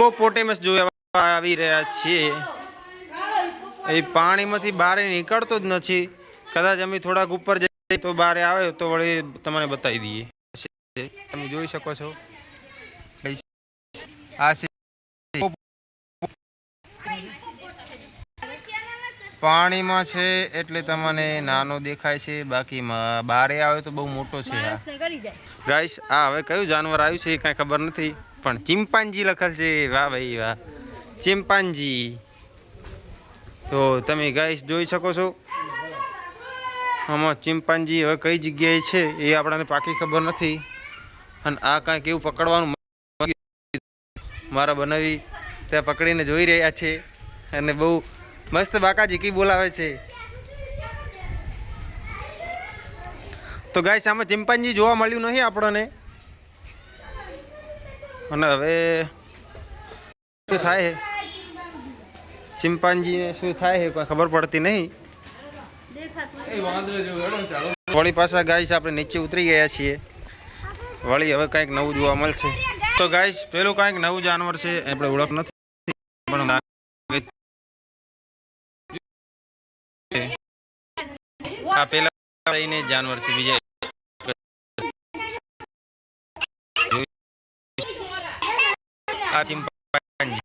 Hippopotamus જોવા આવી રહ્યા છીએ। એ પાણીમાંથી બહાર નીકળતો જ નથી। કદાચ અમે થોડાક ઉપર જઈએ તો બહાર આવે તો વળી તમને બતાવી દઈએ। તમે જોઈ શકો છો આ પાણીમાં છે એટલે તમને નાનો દેખાય છે, બાકી બારે આવે તો બહુ મોટો છે। ગાઈસ આ હવે કયું જાનવર આવ્યું છે કાંઈ ખબર નથી, પણ ચિમ્પાન્જી લખેલ છે। વાહ ભાઈ વાહ, ચિમ્પાન્જી। તો તમે ગાઈસ જોઈ શકો છો આમાં ચિમ્પાન્જી હવે કઈ જગ્યાએ છે એ આપણને પાકી ખબર નથી। અને આ કાંઈક એવું પકડવાનું મારા બનાવી ત્યાં પકડીને જોઈ રહ્યા છે અને બહુ મસ્ત બાકાજીકી બોલાવે છે। તો ગાઈસ આમાં ચિમ્પાન્જી જોવા મળ્યું નહીં આપણને, અને હવે શું થાય ચિમ્પાન્જીને શું થાય છે કોઈ ખબર પડતી નહીં। વળી પાછા ગાઈસ આપણે નીચે ઉતરી ગયા છીએ, વળી હવે કંઈક નવું જોવા મળશે। તો ગાઈસ પેલું કંઈક નવું જાનવર છે, આપણે ઓળખ નથી પણ આ પેલા જાનવર છે બીજા આ ચિમ્પાન્જી